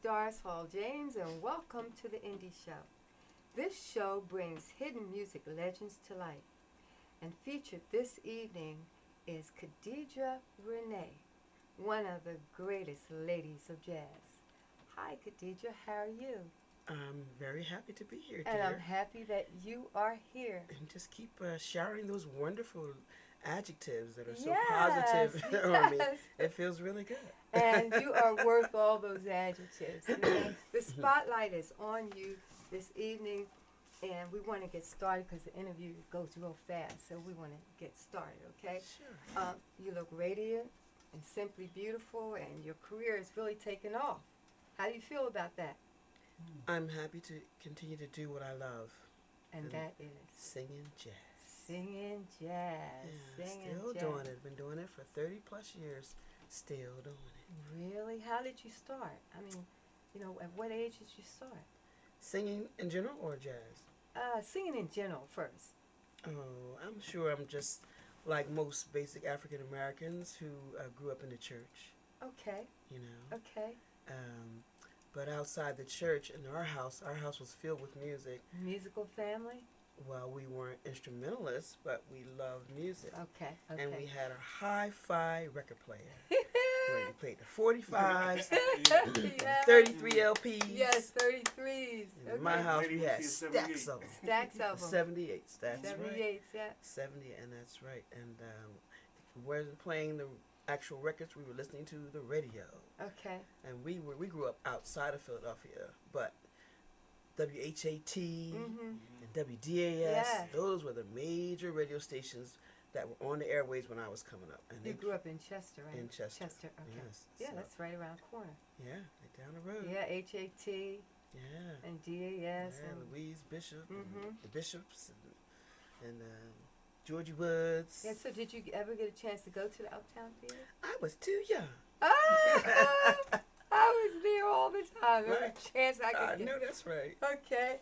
Doris Hall James, and welcome to the Indie Show. This show brings hidden music legends to light. And featured this evening is Khadijah Renee, one of the greatest ladies of jazz. Hi, Khadijah. How are you? I'm very happy to be here, And dear. I'm happy that you are here. And just keep showering those wonderful adjectives that are so Yes, positive on me. yes. It feels really good. And you are worth all those adjectives. You know? The spotlight is on you this evening, and we want to get started because the interview goes real fast, so we want to get started, okay? Sure. You look radiant and simply beautiful, and your career is really taking off. How do you feel about that? I'm happy to continue to do what I love. And that is Singing jazz. singing jazz. Yeah, Singing still jazz. doing it. Been doing it for 30 plus years. Still doing it. Really? How did you start? I mean, at what age did you start? Singing in general or jazz? Singing in general first. Oh, I'm sure I'm just like most basic African Americans who grew up in the church. Okay. You know. Okay. But outside the church, in our house was filled with music. Musical family? Well, we weren't instrumentalists, but we loved music. Okay. And we had a hi-fi record player where we played the 45s, Yeah. 33 LPs. Yes, 33s. In my house, we had stacks of them. Stacks of them. 78s, that's right. 78s, yeah. 70, and that's right. And we wasn't playing the actual records, we were listening to the radio. Okay. And we grew up outside of Philadelphia, but WHAT and WDAS, Yes. those were the major radio stations that were on the airways when I was coming up. And You grew up in Chester, right? in Chester. Chester, okay. Yes. Yeah, So, that's right around the corner. yeah, right down the road. Yeah, HAT Yeah. and DAS. Yeah, And Louise Bishop, and Mhm. the Bishops, and Georgie Woods. yeah, so did you ever get a chance to go to the Uptown Theater? I was too young. Ah, I was there all the time. Every Right. chance I I could get. know that's right. Okay.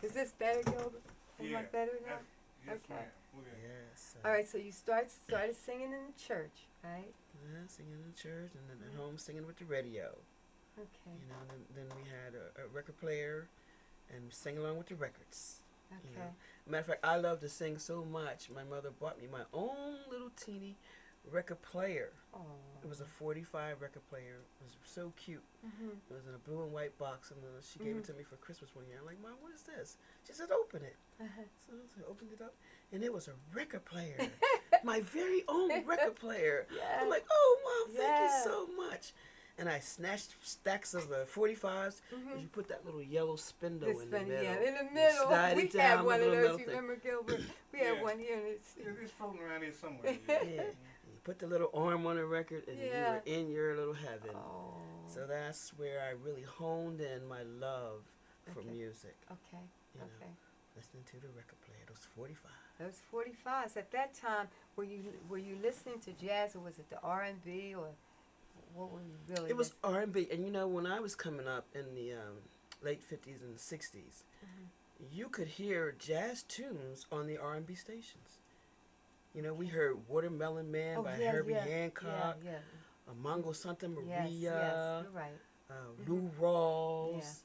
Is this better, Gilbert? Is Yeah. that better now? Yes, Okay. ma'am. Okay. Yes. All right, so you started singing in the church, right? Yeah, singing in church and then at home singing with the radio. Okay. You know, and then we had a record player and sang along with the records. Okay. You know. Matter of fact, I love to sing so much. My mother bought me my own little teeny record player. Oh. It was a 45 record player. It was so cute. Mhm. It was in a blue and white box, and she gave it to me for Christmas one year. I'm like, Mom, what is this? She said, open it. Uh-huh. So I opened it up, and it was a record player. My very own record player. Yeah. I'm like, oh, Mom, thank Yeah. you so much. And I snatched stacks of 45s, and you put that little yellow spindle This in the one, middle. yeah, in the You middle. slide We it had down one the of little those. thing. Remember, Gilbert? We had Yeah. one here. And It's floating around here somewhere. Yeah. And you put the little arm on the record, and Yeah. you were in your little heaven. Oh. So that's where I really honed in my love for Okay. music. Okay. You know, Okay. listening to the record player, those 45. Those 45s. At that time, were you listening to jazz, or was it the R&B, or what were you really? It was R&B, and you know, when I was coming up in the late 50s and 60s, you could hear jazz tunes on the R&B stations. You know, we heard Watermelon Man by Herbie Hancock, Yeah. Mongo Santa Maria, Yes, you're right. Lou Rawls.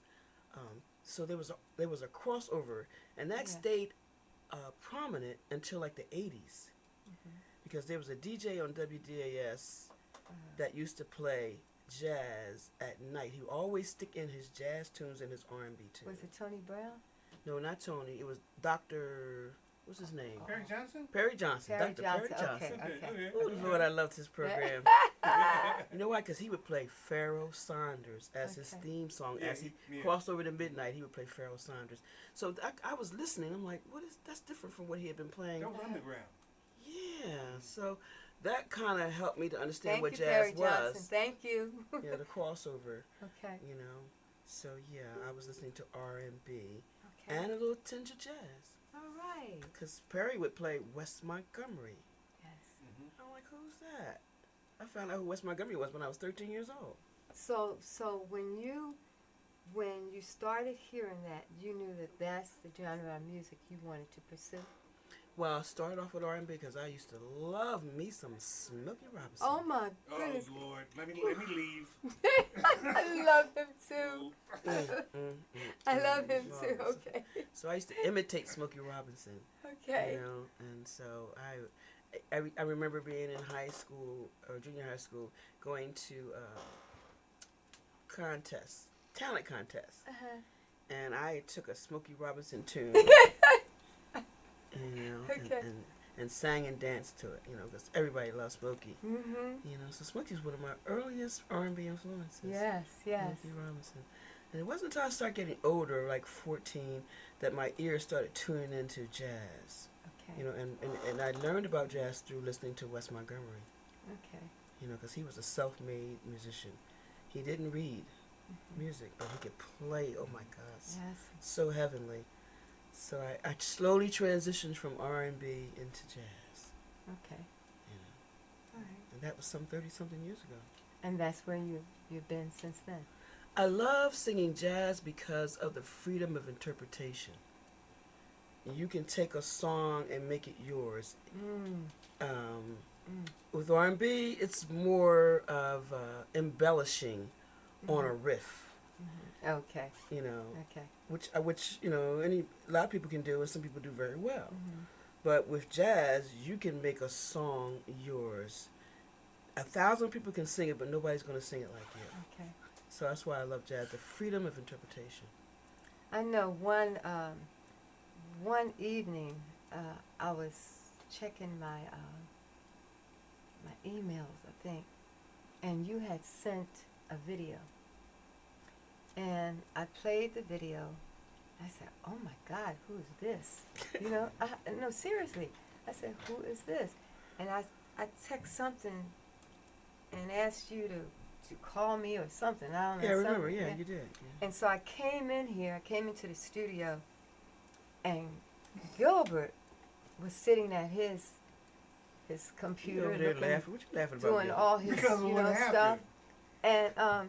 So there was a crossover, and that Yeah. stayed prominent until like the 80s, because there was a DJ on WDAS that used to play jazz at night. He would always stick in his jazz tunes and his R&B tunes. Was it Tony Brown? No, not Tony. It was Dr. What's his name? Perry Johnson? Perry Johnson. Perry Dr. Johnson. Perry Johnson. Okay. Oh, Lord, I loved his program. You know why? Because he would play Pharoah Sanders as his Okay. theme song. Yeah, As he yeah. crossed over to midnight, he would play Pharoah Sanders. So I was listening. I'm like, that's different from what he had been playing. That was underground. Yeah. So that kind of helped me to understand Thank what you, jazz Perry was. Johnson. Thank you. Yeah, the crossover. Okay. You know. So yeah, I was listening to R&B Okay. and a little tinge of jazz. All right. Because Perry would play Wes Montgomery. Yes. I'm like, who's that? I found out who Wes Montgomery was when I was 13 years old. So when you started hearing that, you knew that that's the genre of music you wanted to pursue. Well, I started off with R&B because I used to love me some Smokey Robinson. Oh my Oh goodness. Lord, let me leave. I love him too. Mm. I love him too. Marvelous. Okay. So I used to imitate Smokey Robinson. Okay. You know, and so I remember being in high school or junior high school, going to contests, talent contests, Uh-huh. and I took a Smokey Robinson tune, you know, Okay. and sang and danced to it, you know, because everybody loves Smokey. Mm-hmm. You know, so Smokey's one of my earliest R&B influences. Yes, yes. Smokey Robinson. And it wasn't until I started getting older, like 14, that my ears started tuning into jazz. Okay. You know, and I learned about jazz through listening to Wes Montgomery. Okay. You know, because he was a self-made musician. He didn't read music, but he could play. Oh my God, Yes. so heavenly. So I slowly transitioned from R&B into jazz. Okay. You know, All right. and that was some 30-something years ago. And that's where you've been since then. I love singing jazz because of the freedom of interpretation. You can take a song and make it yours. With R&B, it's more of embellishing on a riff. Mm-hmm. Okay. You know, Okay. which you know, a lot of people can do, and some people do very well. Mm-hmm. But with jazz, you can make a song yours. 1,000 people can sing it, but nobody's going to sing it like you. Okay. So that's why I love jazz, the freedom of interpretation. I know one evening I was checking my emails, I think, and you had sent a video, and I played the video. I said, "Oh my God, who is this?" You know, no, seriously. I said, "Who is this?" And I text something and asked you to call me or something. I don't know. Yeah, I remember. something, Yeah, you did. Yeah. And so I came in here. I came into the studio, and Gilbert was sitting at his You computer over there looking, laughing. What you laughing about? doing Gil? all his Because of what stuff. happened. And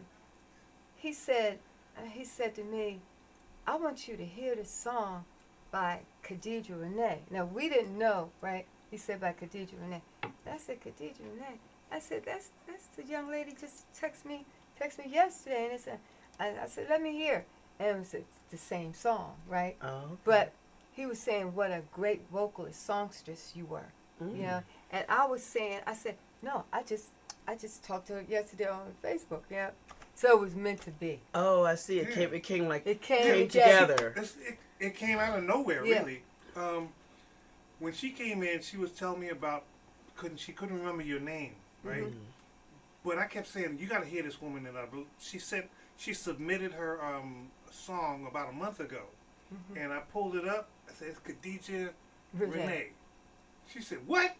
he said to me, "I want you to hear this song by Khadijah Renee." Now we didn't know, right? He said by Khadijah Renee. And I said, "Khadijah Renee." I said, "That's the young lady just text me yesterday." And I said, "Let me hear." And it was the same song, right? Oh, okay. But he was saying what a great vocalist, songstress you were, you know. And I was saying, I said, "No, I just talked to her yesterday on Facebook, yeah." So it was meant to be. Oh, I see. It Yeah. came like It came came together. together. It came out of nowhere, Yeah. really. When she came in, she was telling me about she couldn't remember your name, right? Mhm. But I kept saying, "You got to hear this woman." And she said she submitted her song about a month ago, and I pulled it up. I said, "It's Khadijah Renee." She said, "What?"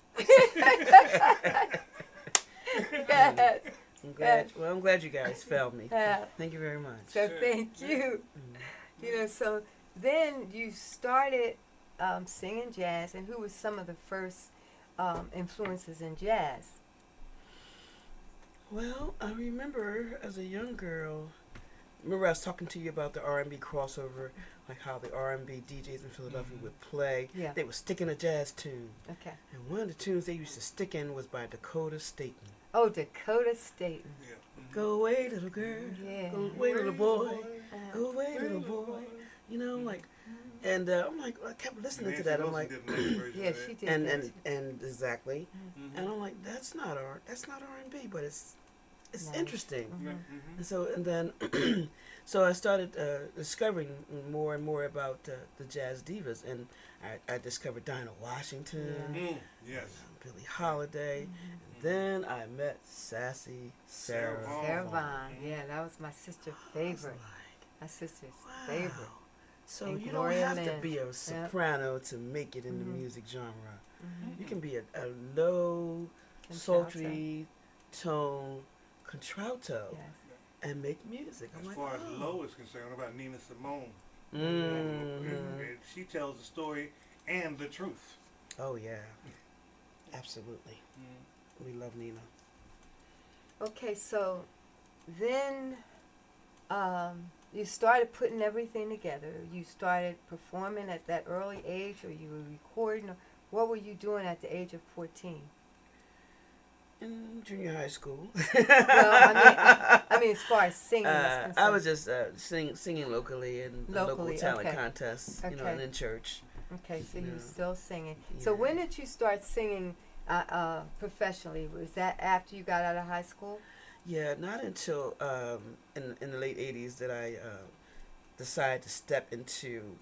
Yes. I'm glad you guys found me. Yeah. Thank you very much. So thank you. You know, so then you started singing jazz, and who was some of the first influences in jazz? Well, I remember as a young girl. Remember I was talking to you about the R&B crossover, like how the R&B DJs in Philadelphia would play. Yeah. They would stick in a jazz tune. Okay. And one of the tunes they used to stick in was by Dakota Staton. Oh, Dakota Staton. Yeah. Go away, little girl. Yeah. Go away, little boy. Uh, Go away, little boy. You know, like, and I'm like, I kept listening to that. I'm like, yeah, she did. and that. and exactly. Mm-hmm. And I'm like, that's not R&B, but it's Nice. interesting. Mhm. And so and then, so I started discovering more and more about the jazz divas, and I discovered Dinah Washington, Yes. Billie Holiday, and then I met Sassy Sarah. Sarah Oh. Vaughan. Yeah, that was my sister's I was favorite. like, My sister's wow. favorite. So And you Gloria don't have to Lynn. be a soprano to make it in the Mhm. music genre. Mhm. You can be a low, Contralto. sultry tone contralto Yes. and make music. I'm As like, far as oh. Low is concerned, what about Nina Simone? Mhm. And she tells the story and the truth. Oh yeah, absolutely. We love Nina. Okay, so then you started putting everything together. You started performing at that early age, or you were recording. Or what were you doing at the age of 14? In junior high school. Well, I mean, as far as singing is concerned. I was just singing locally in local talent okay. contests, you know, Okay. and in church. Okay, so you you were know. still singing. So Yeah. when did you start singing professionally? Was that after you got out of high school? Yeah, not until in the late '80s that I decided to step into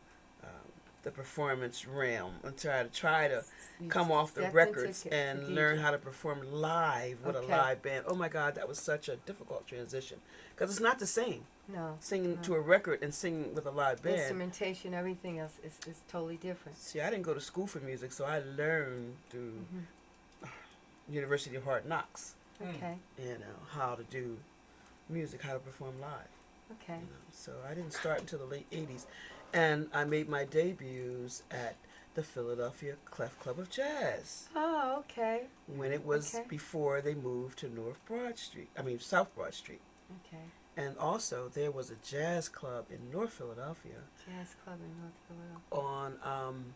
the performance realm and try to You come off the stepped records into and the learn DJ. how to perform live with Okay. a live band. Oh my God, that was such a difficult transition because it's not the same No. singing No. to a record and singing with a live band. Instrumentation, everything else is totally different. See, I didn't go to school for music, so I learned through Mhm. University of Hard Knocks. Okay. You know how to do music, how to perform live. Okay. You know, so I didn't start until the late '80s, and I made my debuts at the Philadelphia Clef Club of Jazz Oh, okay. when it was Okay. before they moved to South Broad Street. Okay. And also there was a jazz club in North Philadelphia Jazz Club in North Philadelphia. on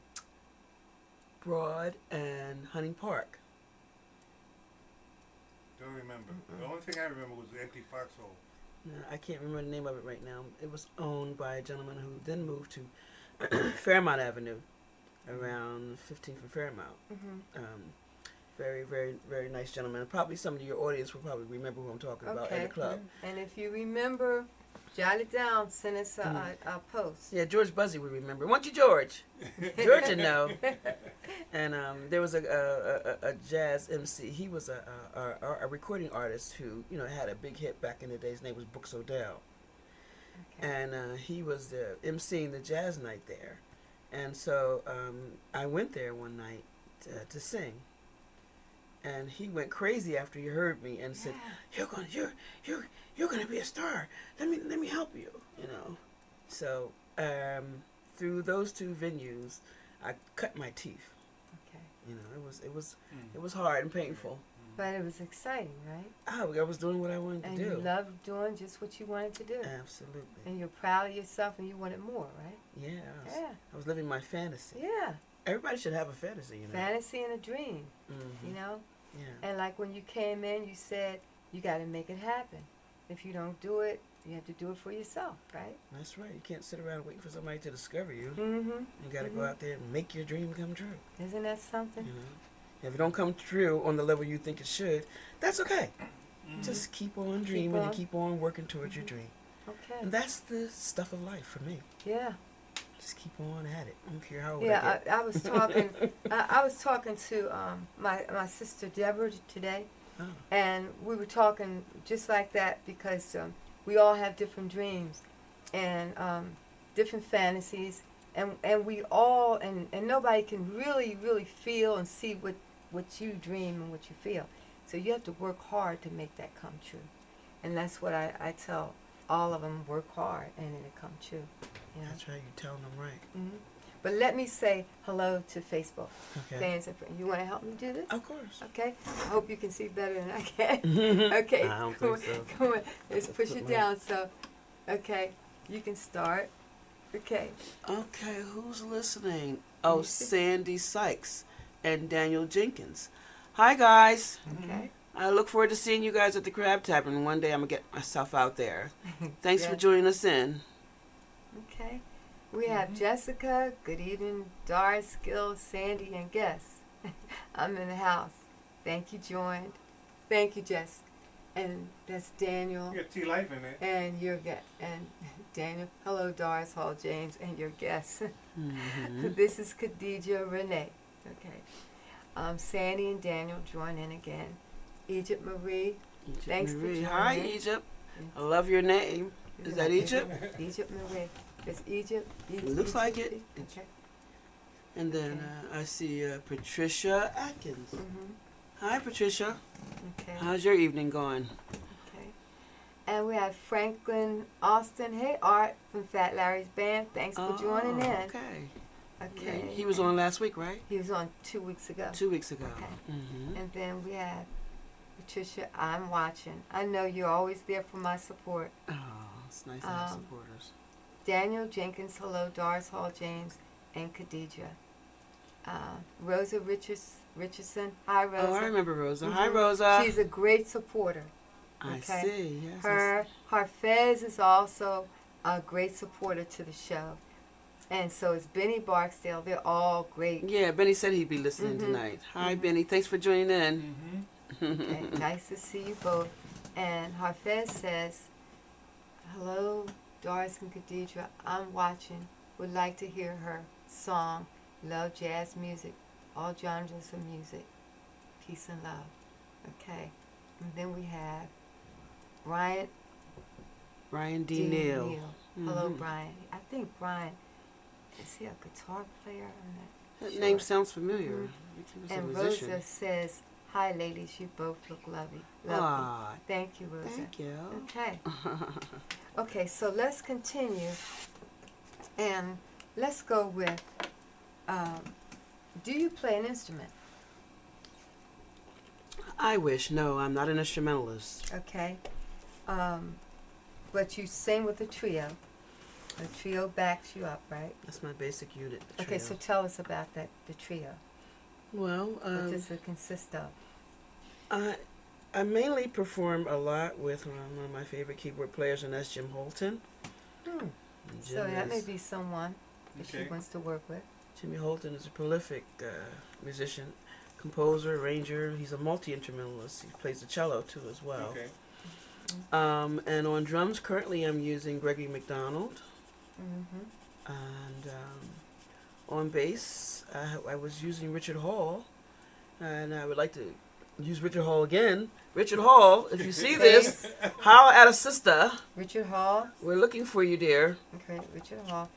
Broad and Hunting Park. Don't remember. The only thing I remember was the empty foxhole. I can't remember the name of it right now. It was owned by a gentleman who then moved to Fairmount Avenue, around 15th and Fairmount. Mm-hmm. Very, very, very nice gentleman. Probably some of your audience will probably remember who I'm talking about at Okay. the club. And if you remember, jot it down. Send us a post. Yeah, George Buzzy would remember. Won't you, George? George would know. And there was a jazz MC. He was a recording artist who, you know, had a big hit back in the day. His name was Brooks Odell. Okay. And he was emceeing the jazz night there. And so I went there one night to sing. And he went crazy after he heard me and said, "You're gonna be a star. Let me help you." You know. So through those two venues, I cut my teeth. Okay. You know, it was hard and painful. But it was exciting, right? I was doing what I wanted And to do. you loved doing just what you wanted to do. Absolutely. And you're proud of yourself and you wanted more, right? Yeah. Yeah. I was living my fantasy. Yeah. Everybody should have a fantasy, you know. Fantasy and a dream, Mhm. you know? Yeah. And like when you came in, you said, you got to make it happen. If you don't do it, you have to do it for yourself, right? That's right. You can't sit around waiting for somebody to discover you. Mm-hmm. You got to go out there and make your dream come true. Isn't that something? You know, if it don't come true on the level you think it should, that's okay. Just keep on dreaming on. and keep on working towards your dream. Okay. And that's the stuff of life for me. Yeah. Just keep on at it. I don't care how old I Yeah, get. I was talking. I was talking to my sister Deborah today, Oh. and we were talking just like that because we all have different dreams and different fantasies, and we all and nobody can really feel and see what you dream and what you feel. So you have to work hard to make that come true, and that's what I tell all of them: work hard and it'll come true. You know? That's right. You're telling them right. Mm-hmm. But let me say hello to Facebook Okay. fans. You want to help me do this? Of course. Okay. I hope you can see better than I can. Okay. I don't Come think on. so. Come on. Let's push Put it my- down. So, okay, you can start. Okay. Okay, who's listening? Oh, me see. Sandy Sykes and Daniel Jenkins. Hi, guys. Okay. I look forward to seeing you guys at the Crab Tavern. One day I'm going to get myself out there. Thanks for Yeah. joining us in. Okay. We have Jessica. Good evening, Doris, Gil, Sandy, and guests. I'm in the house. Thank you, joined. Thank you, Jess. And that's Daniel. You got T-Life in it. And your guest. And Daniel. Hello, Doris Hall James, and your guests. Mhm. This is Khadijah Renee. Okay. Sandy and Daniel join in again. Egypt Marie. Egypt Thanks for Marie. joining Hi, in. Egypt. I love your name. Is that Egypt? Egypt Marie. It's Egypt. Looks like it. Okay. And then I see Patricia Atkins. Mm-hmm. Hi, Patricia. Okay. How's your evening going? Okay. And we have Franklin Austin. Hey, Art from Fat Larry's band. Thanks for joining in. Okay. Okay. He was on last week, right? He was on 2 weeks ago. 2 weeks ago. Okay. Mm-hmm. And then we have Patricia. I'm watching. I know you're always there for my support. Oh, it's nice to have supporters. Daniel Jenkins, hello, Doris Hall James, and Khadijah. Rosa Richardson. Hi, Rosa. Oh, I remember Rosa. Hi, Rosa. She's a great supporter. I Okay. see. Yes. Her Harfez is also a great supporter to the show. And so is Benny Barksdale. They're all great. Yeah, Benny said he'd be listening tonight. Hi, Benny. Thanks for joining in. Okay, nice to see you both. And Harfez says, hello, Doris and Khadijah. I'm watching. Would like to hear her song, Love Jazz Music, all genres of music. Peace and love. Okay. And then we have Brian D. Neal. Hello, Brian. I think Brian, is he a guitar player? I'm not That sure. name sounds familiar. He was And a musician. Rosa says, hi, ladies. You both look lovely. Ah, Thank you, Rosa. thank you. Okay. Okay, so let's continue. And let's go with, do you play an instrument? I wish. No, I'm not an instrumentalist. Okay. But you sing with a trio. The trio backs you up, right? That's my basic unit. The Okay, trio. so tell us about that, the trio. Well, What does it consist of? I mainly perform a lot with one of my favorite keyboard players, and that's Jim Holton. Hmm. And So that may is- be someone that she Okay. wants to work with. Jimmy Holton is a prolific musician, composer, arranger. He's a multi-instrumentalist. He plays the cello too as well. Okay. And on drums, currently I'm using Gregory McDonald. Mm-hmm. And on bass, I was using Richard Hall. And I would like to use Richard Hall again. Richard Hall, if you see this, holla at a sister. Richard Hall. We're looking for you, dear. Okay, Richard Hall.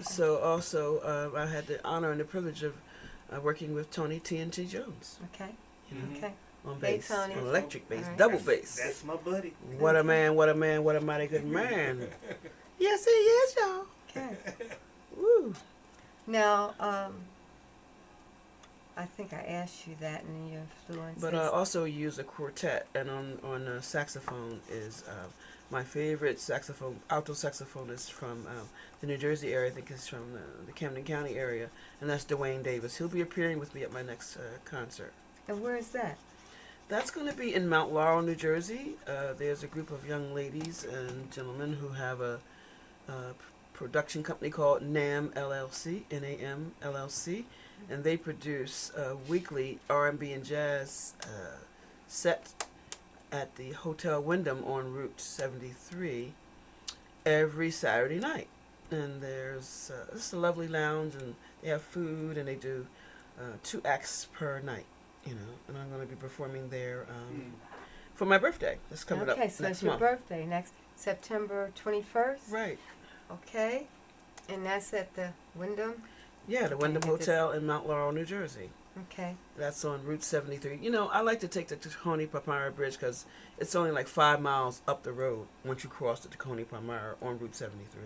So also, I had the honor and the privilege of working with Tony T&T Jones. Okay. You know, Okay. on Hey, bass, Tony. on electric bass, Alright. double bass. That's my buddy. What a man, what a man, what a mighty good man. Yes, he is, y'all. Okay. Woo. Now, I think I asked you that in your influences. But I also use a quartet, and on saxophone is my favorite saxophone, alto saxophonist from the New Jersey area. I think it's from the Camden County area, and that's Dwayne Davis. He'll be appearing with me at my next concert. And where is that? That's going to be in Mount Laurel, New Jersey. There's a group of young ladies and gentlemen who have a production company called NAM LLC, N-A-M LLC, and they produce weekly R&B and jazz set at the Hotel Wyndham on Route 73 every Saturday night. And there's it's a lovely lounge, and they have food, and they do 2 acts per night, you know. And I'm going to be performing there for my birthday. That's coming up Okay, so next it's your month. birthday, next September 21st? Right. Okay. And that's at the Wyndham? Yeah, the Wyndham get this- Hotel in Mount Laurel, New Jersey. Okay. That's on Route 73. You know, I like to take the Tacony Palmyra Bridge because it's only like 5 miles up the road once you cross the Tacony Palmyra on Route 73.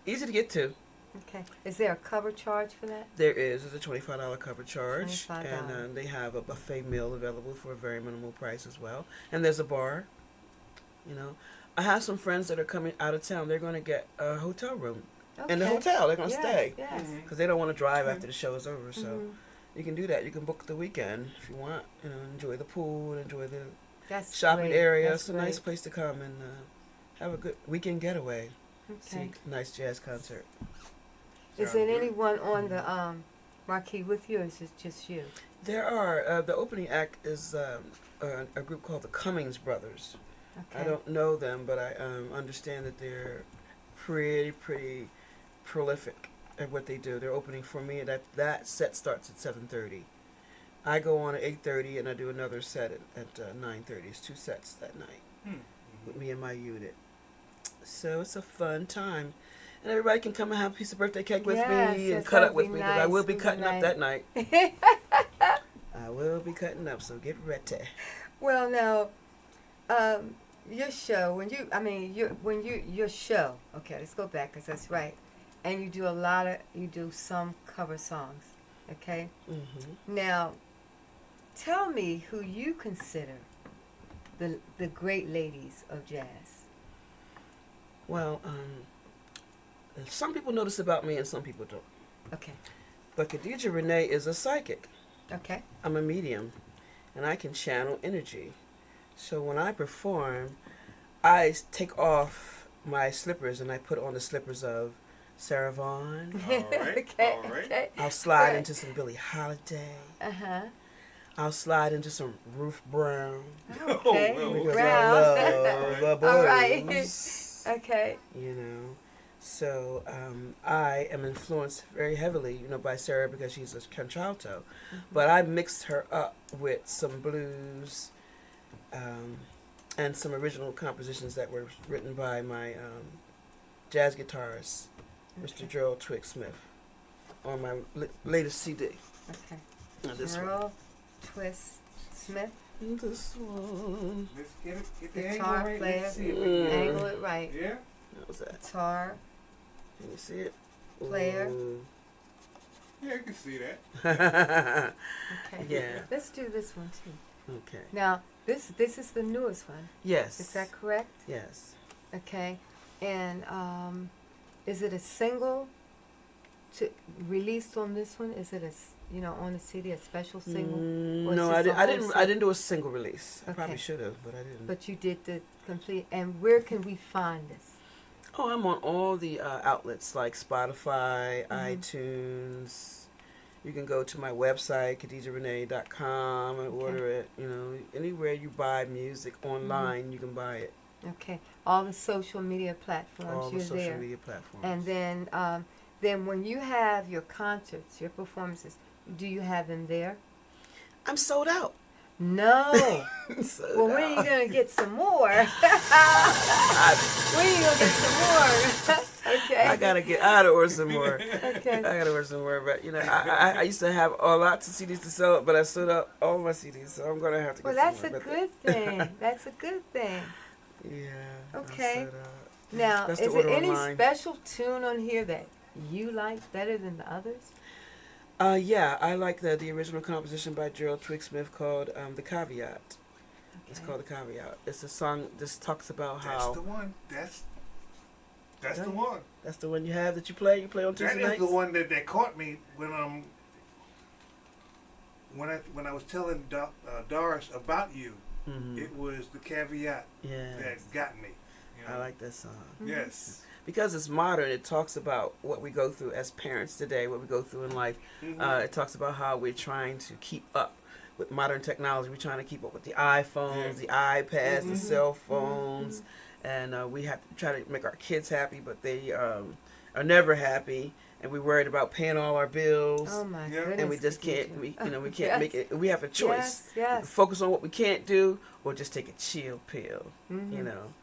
Easy to get to. Okay. Is there a cover charge for that? There is. There's a $25 cover charge. $25. And they have a buffet meal available for a very minimal price as well. And there's a bar. You know, I have some friends that are coming out of town. They're going to get a hotel room. Okay. In the hotel. They're going to Yes, stay. Yes. Because they don't want to drive after the show is over. So Mhm. you can do that. You can book the weekend if you want. You know, enjoy the pool, enjoy the That's shopping great. area. That's It's a nice great. place to come and have a good weekend getaway. See Okay. a nice jazz concert. Is Sounds there good. anyone on the marquee with you, or is it just you? There are the opening act is a group called the Cummings Brothers. Okay. I don't know them, but I understand that they're pretty prolific at what they do. They're opening for me. That set starts at 7:30. I go on at 8:30, and I do another set at 9:30. It's 2 sets that night with me and my unit. So it's a fun time. And everybody can come and have a piece of birthday cake with Yes, me and yes, cut that'd up with be me because I nice, will be would be cutting up nice. that night. I will be cutting up, so get ready. Well, now, your show your show. Okay, let's go back because that's right. And you do some cover songs. Okay. Hmm. Now, tell me who you consider the great ladies of jazz. Well, some people know this about me and some people don't. Okay. But Khadijah Renee is a psychic. Okay. I'm a medium, and I can channel energy. So when I perform, I take off my slippers and I put on the slippers of Sarah Vaughan. All right. Okay. All right. Okay. I'll slide Right. into some Billie Holiday. Uh-huh. I'll slide into some Ruth Brown. Okay. Oh, Because Brown. I love the All right. blues. Okay. You know, so I am influenced very heavily, by Sarah because she's a contralto, but I mixed her up with some blues, and some original compositions that were written by my jazz guitarist, Mr. Gerald Twig Smith, on my latest CD. Okay. Now this Gerald Twist Smith, one. This one. Let's get the Guitar angle right. player. Let's see if we Mm. can. angle it right. Yeah. What was that? Guitar Can you see it? Player. Ooh. Yeah, I can see that. Okay. Yeah. Let's do this one too. Okay. Now, this is the newest one. Yes. Is that correct? Yes. Okay. And is it a single to released on this one? Is it on the CD a special single? Or No, it's I, just did, a I whole didn't. set? I didn't do a single release. I Okay. probably should have, but I didn't. But you did the complete. And where can we find this? Oh, I'm on all the outlets like Spotify, Mhm. iTunes. You can go to my website, khadijahrenee.com, and order it. Anywhere you buy music online, you can buy it. Okay. All the social media platforms. All the you're social there. media platforms. And then when you have your concerts, your performances, do you have them there? I'm sold out. No. Sold Well, when are you out. gonna get some more? When are you gonna get some more? Okay. I gotta get out of order some more. Okay. I gotta order some more, but I used to have lots of CDs to sell, but I sold out all my CDs, so I'm gonna have to get Well, some that's more. a but good thing. That's a good thing. Yeah. I Okay. sold out. Now, That's the is there order any online. special tune on here that you like better than the others? Yeah, I like the original composition by Gerald Twig Smith called "The Caveat." It's Okay. called "The Caveat." It's a song that talks about That's how the one. That's the Okay. one. that's the one you have that you play. You play on That Tuesday is nights. the one that caught me when I was telling Doris about you. Mm-hmm. It was the caveat Yeah, that got me. I like that song Mhm. Yes. because it's modern. It talks about what we go through as parents today, what we go through in life. Mhm. It talks about how we're trying to keep up with modern technology. We're trying to keep up with the iPhones, the iPads, the Mhm. cell phones, and we have to try to make our kids happy, but they are never happy, and we're worried about paying all our bills, Oh my Yeah. goodness. and we just Khadijah. can't. We can't Yes. make it. We have a choice: Yes. focus on what we can't do, or just take a chill pill. Mhm.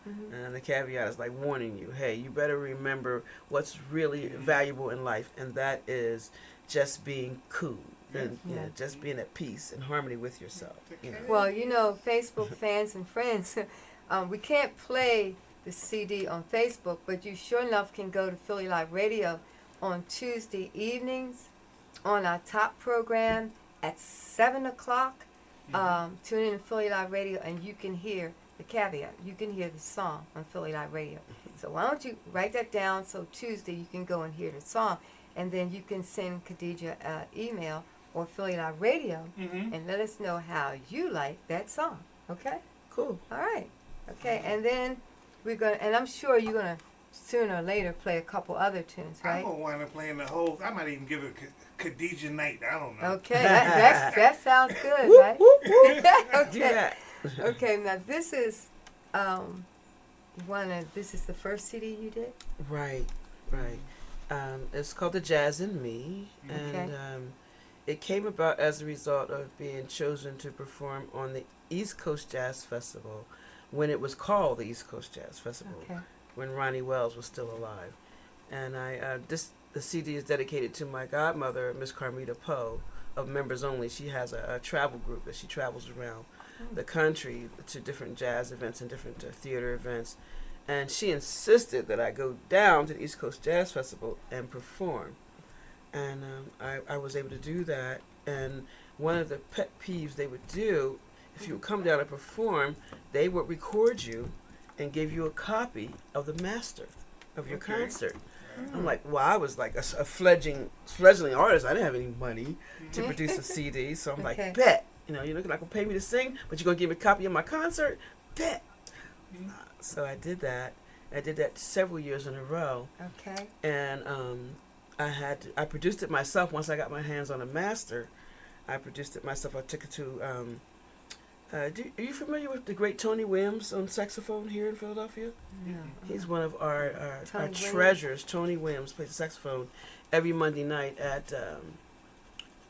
Mhm. And the caveat is like warning you, hey, you better remember what's really Mhm. valuable in life, and that is just being cool and Yeah. just being at peace and harmony with yourself. Well, Facebook fans and friends, we can't play the CD on Facebook, but you sure enough can go to Philly Live Radio on Tuesday evenings on our top program at 7 o'clock. Tune in to Philly Live Radio and you can hear the caveat. You can hear the song on Philly Live Radio. So why don't you write that down so Tuesday you can go and hear the song, and then you can send Khadijah an email or Philly Live Radio Mhm. and let us know how you like that song. Okay? Cool. All right. Okay, and then and I'm sure you're gonna sooner or later play a couple other tunes, I'm right? gonna wind up playing the whole. I might even give it a Khadijah night. I don't know. Okay, that sounds good, Whoop, right? whoop, whoop. Do Okay. that. Okay, now this is this is the first CD you did? Right. It's called The Jazz in Me, Okay. and it came about as a result of being chosen to perform on the East Coast Jazz Festival when it was called the East Coast Jazz Festival, Okay. when Ronnie Wells was still alive. And the CD is dedicated to my godmother, Miss Carmita Poe, of Members Only. She has a travel group that she travels around the country to different jazz events and different theater events. And she insisted that I go down to the East Coast Jazz Festival and perform. And I was able to do that. And one of the pet peeves they would do, if you would come down and perform, they would record you and give you a copy of the master of your Okay. concert. I'm like, well, I was like a fledgling artist. I didn't have any money to produce a CD, so I'm like, bet. You know, you're not gonna pay me to sing, but you're gonna give me a copy of my concert, bet. So I did that. I did that several years in a row. Okay. And I produced it myself once I got my hands on a master. I produced it myself. I took it to. Are you familiar with the great Tony Williams on saxophone here in Philadelphia? No. He's one of our Tony treasures. Tony Williams plays the saxophone every Monday night at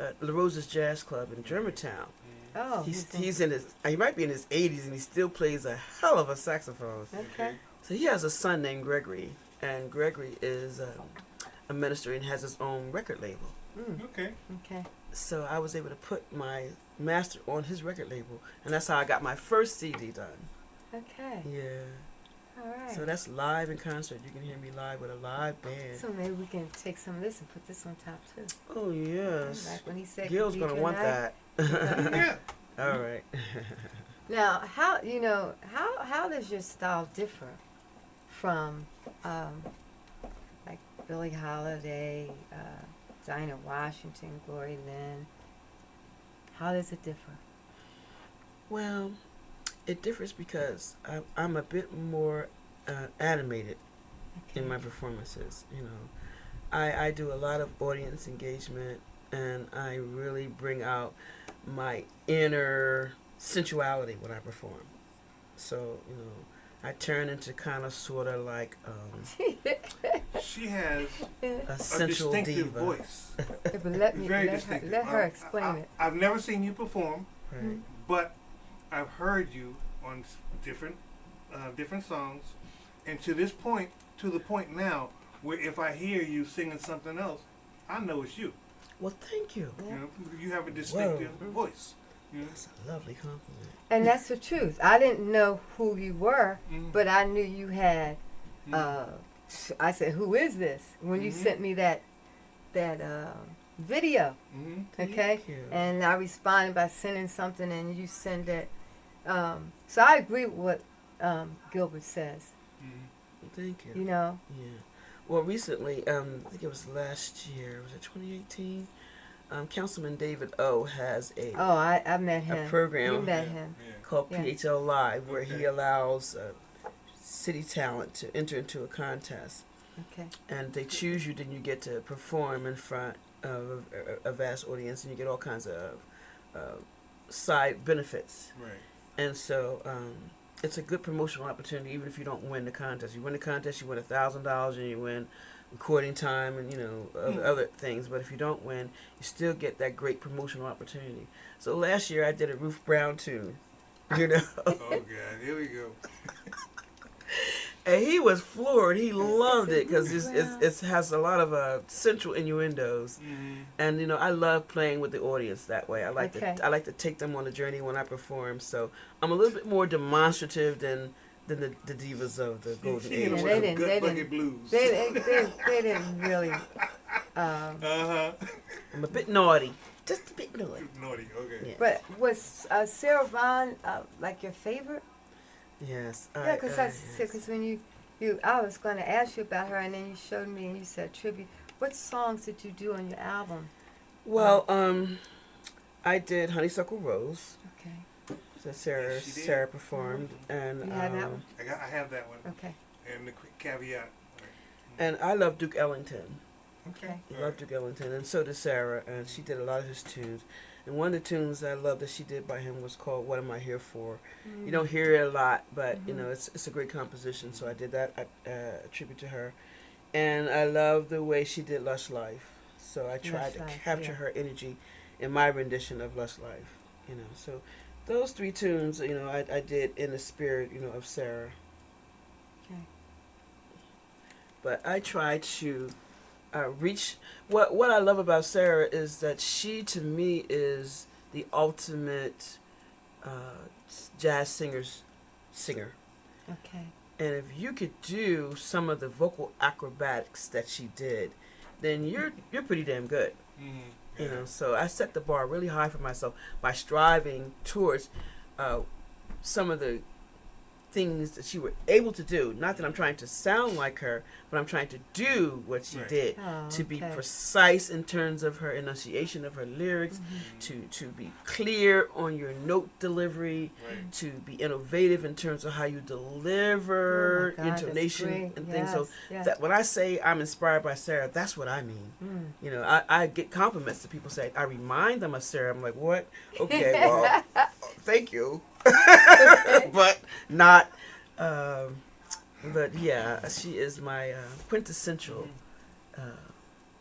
La Rosa's Jazz Club in Germantown. Oh. He's in his. He might be in his 80s, and he still plays a hell of a saxophone. Okay. So he has a son named Gregory, and Gregory is a minister and has his own record label. Okay. Okay. So I was able to put my master on his record label, and that's how I got my first CD done. Okay. Yeah. All right. So that's live in concert. You can hear me live with a live band. So maybe we can take some of this and put this on top too. Oh yes. Like when he said, Gil's gonna want that. Yeah. All right. Now, how does your style differ from like Billie Holiday, Dinah Washington, Gloria Lynn? How does it differ? Well, it differs because I'm a bit more animated in my performances. You know, I do a lot of audience engagement, and I really bring out my inner sensuality when I perform. So, you know, I turn into kind of sort of like She has a a sensual distinctive diva. voice. But let her explain it. I've never seen you perform, Right. but I've heard you on different songs, and to the point now where if I hear you singing something else, I know it's you. Well, thank you. You know, you have a distinctive voice. You know? That's a lovely compliment. And that's the truth. I didn't know who you were, but I knew you had. I said, "Who is this?" When you sent me that video, okay, Thank you. and I responded by sending something, and you send it. So I agree with what Gilbert says. Thank you. You know. Yeah. Well, recently, I think it was last year. Was it 2018? Councilman David O has Oh, I met a him. program You met him. called Yeah. PHL Live, where he allows city talent to enter into a contest, Okay. and they choose you. Then you get to perform in front of a vast audience, and you get all kinds of side benefits. Right. And so it's a good promotional opportunity, even if you don't win the contest. You win the contest, you win $1,000, and you win recording time and, you know, other things. But if you don't win, you still get that great promotional opportunity. So last year I did a Ruth Brown tune, you know. Oh, God. Here we go. And he was floored. He loved it because it has a lot of sensual innuendos. And, you know, I love playing with the audience that way. I like to take them on a journey when I perform. So I'm a little bit more demonstrative than the divas of the Golden She Age. hit him Yeah, with they some didn't- good they bucket didn't- blues. They didn't really. I'm a bit naughty. Just a bit naughty. Naughty. Okay. Yeah. But was Sarah Vaughan like your favorite? Yes. Yeah, because when you I was going to ask you about her, and then you showed me and you said tribute. What songs did you do on your album? Well, I did Honeysuckle Rose Okay. that Sarah Yes, she did. Sarah performed, and You have that one? I have that one. Okay. And the quick caveat. and I love Duke Ellington. Okay. I love Duke Ellington, and so did Sarah, and she did a lot of his tunes. And one of the tunes I love that she did by him was called "What Am I Here For." You don't hear it a lot, but you know it's a great composition. So I did that a tribute to her, and I love the way she did "Lush Life." So I tried Lush to Life, capture yeah. her energy in my rendition of "Lush Life." You know, so those three tunes, you know, I did in the spirit, you know, of Sarah. Okay. But I try to reach. What I love about Sarah is that she, to me, is the ultimate jazz singer. Okay. And if you could do some of the vocal acrobatics that she did, then you're pretty damn good. You know, so I set the bar really high for myself by striving towards some of the things that she were able to do. Not that I'm trying to sound like her, but I'm trying to do what she did. Oh, to be okay. precise in terms of her enunciation of her lyrics, to be clear on your note delivery, to be innovative in terms of how you deliver, Oh my God, intonation that's great. and things. So Yes. that when I say I'm inspired by Sarah, that's what I mean. You know, I get compliments that people say, I remind them of Sarah. I'm like, what? Okay, well, thank you. But not, but yeah, she is my quintessential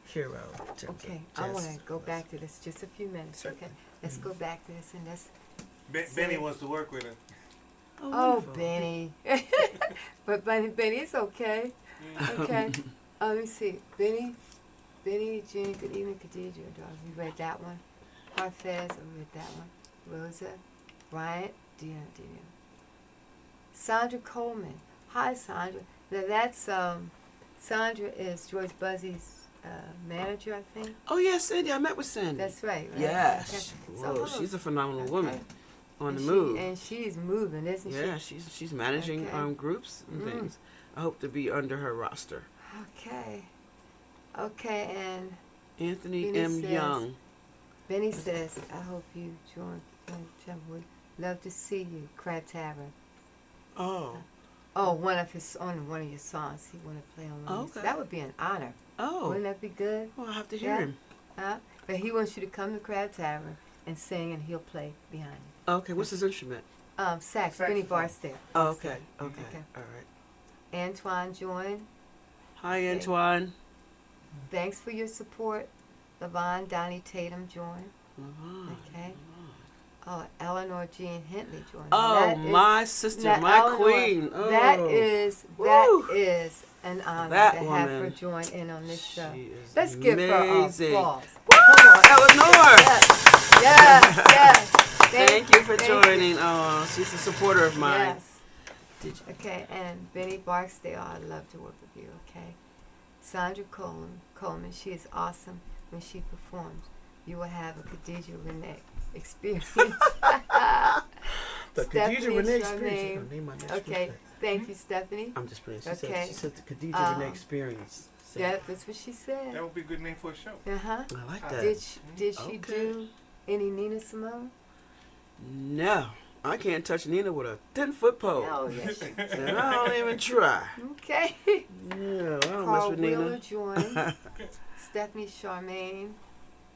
hero. in terms of Okay, I want to jazz. go back to this just a few minutes. Certainly. Okay, let's go back to this and let's. Benny wants to work with her. Oh, wonderful. Benny. But Benny, it's okay. Okay. Let me see. Benny, Jean, good evening, Khadijah. We read that one. Parfez, we read that one. Rosa, Bryant, Dina. Sandra Coleman. Hi, Sandra. Now that's, Sandra is George Buzzy's manager, I think. Oh, yeah, Sandy. I met with Sandy. That's right. Yes. Okay. Whoa, hello. she's a phenomenal Okay. woman on And the she- move. And she's moving, isn't she? Yeah, she's managing Okay. groups and Mm. things. I hope to be under her roster. Okay. Okay, and Anthony Benny M. says- Young. Benny says, I hope you join. Would love to see you, Crab Tavern. Oh. Oh, one of your songs he want to play on. Okay. That would be an honor. Oh. Wouldn't that be good? Well, I'll have to hear Yeah. him. But he wants you to come to Crab Tavern and sing, and he'll play behind you. Okay, what's his instrument? Sax, Benny Saxophone. Barstow. Oh, okay. Okay. Okay. All right. Antoine joined. Hi, Antoine. Thanks for your support. Levon Donnie Tatum joined. Lavon. Okay. Oh, Eleanor Jean Hentley joined. Oh, That is- my sister, now, my Eleanor, queen. Oh. That Woo. is an honor That to have woman. her join in on this show. She is Let's give her amazing. applause. Woo! Come on. Eleanor. Yes. Thank you for thank joining. Oh, she's a supporter of mine. Yes. Did you? Okay, and Benny Barksdale, I'd love to work with you, okay? Sandra Coleman, she is awesome when she performs. You will have a Khadijah Renee experience. The Khadijah Stephanie Renee Charmaine. experience. Name my next Okay, birthday. thank you, Stephanie. I'm just playing. She Okay. said the Khadijah Renee Um, experience. So, Yeah, that's what she said. That would be a good name for a show. Uh-huh. I like that. Did she Okay. do any Nina Simone? No, I can't touch Nina with a 10-foot pole. No, yes. And I don't even try. Okay. Yeah, I don't mess Carl with Wheeler Nina. joined. Stephanie Charmaine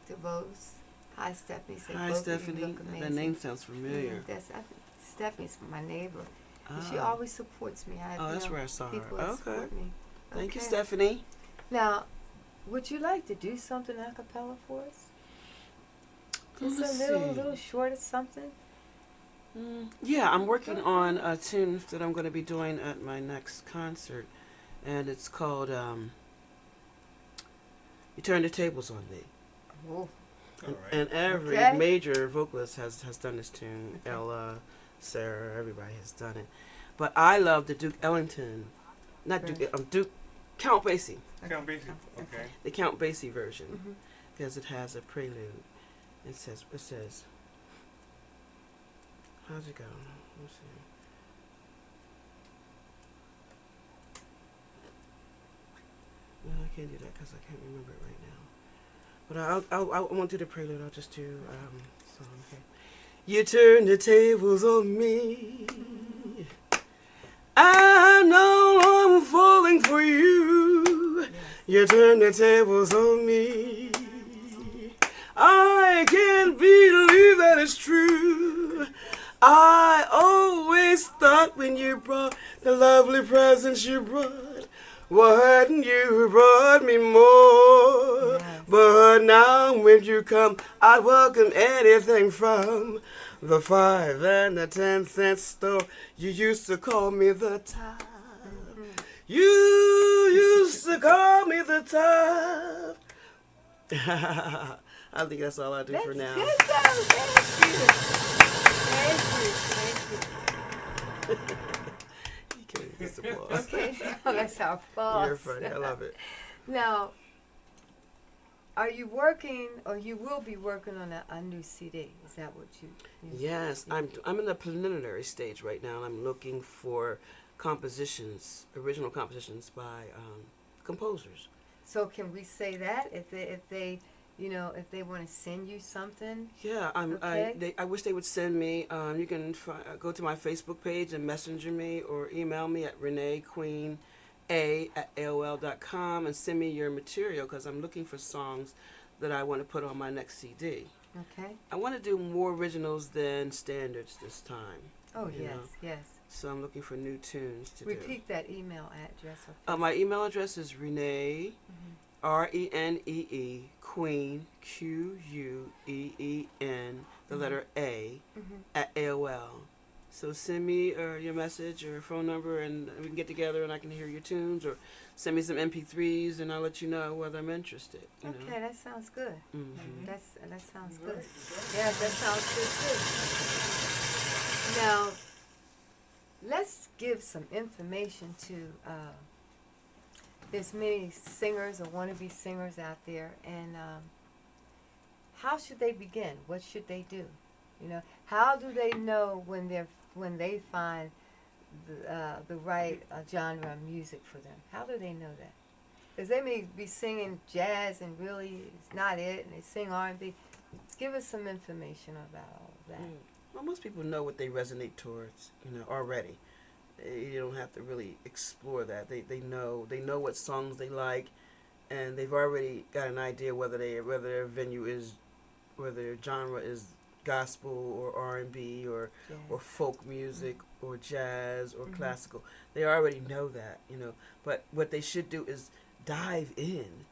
DeVos. Hi, Stephanie. Say Hi, both of you Stephanie. look That amazing. name sounds familiar. Stephanie's my neighbor. And she Ah. always supports me. Oh, that's where I saw her. People that Okay. support me. Thank you, Okay. Stephanie. Now, would you like to do something a cappella for us? Just Let's a see. little short of something? Yeah, I'm working on a tune that I'm going to be doing at my next concert, and it's called "You Turn the Tables on Me." Oh, All right. And every Okay. major vocalist has done this tune. Okay. Ella, Sarah, everybody has done it. But I love the Duke Ellington, not Right. Duke, Count Basie, Count Basie. Okay. the Count Basie version, Mhm. because it has a prelude. It says, how's it go? Let's see. No, I can't do that because I can't remember it right now. But I won't do the prelude. I'll just do song. Okay. You turn the tables on me. I know I'm falling for you. You turn the tables on me. I can't believe that it's true. I always thought when you brought the lovely presents you brought, wouldn't you brought me more? Yes. But now when you come, I welcome anything from the 5 and the 10-cent store. You used to call me the top. You used to call me the top. I think that's all I do for now. Good though. Thank you. You can't get this applause. Okay, now that's our applause. You're funny. I love it. Now, are you working, or you will be working on a new CD? Is that what you? Yes, I'm in the preliminary stage right now, and I'm looking for compositions, original compositions by composers. So can we say that if they if they want to send you something? Yeah, I wish they would send me. You can go to my Facebook page and messenger me or email me at reneequeena@aol.com and send me your material, because I'm looking for songs that I want to put on my next CD. Okay. I want to do more originals than standards this time. Oh, you yes, know? yes. So I'm looking for new tunes to Repeat that email address. do. My email address is Renee, Renee, Queen, Queen, the letter A, at AOL. So send me your message or phone number, and we can get together and I can hear your tunes, or send me some MP3s and I'll let you know whether I'm interested. You know? That sounds good. That sounds good. Right. Yeah, that sounds good too. Now, let's give some information to. There's many singers or wannabe singers out there, and how should they begin? What should they do? You know, how do they know when they find the right genre of music for them? How do they know that? Because they may be singing jazz and really it's not it, and they sing R&B. Give us some information about all of that. Well, most people know what they resonate towards, already. You don't have to really explore that. They know what songs they like, and they've already got an idea whether their genre is gospel or R&B or folk music or jazz or classical. They already know that, But what they should do is dive in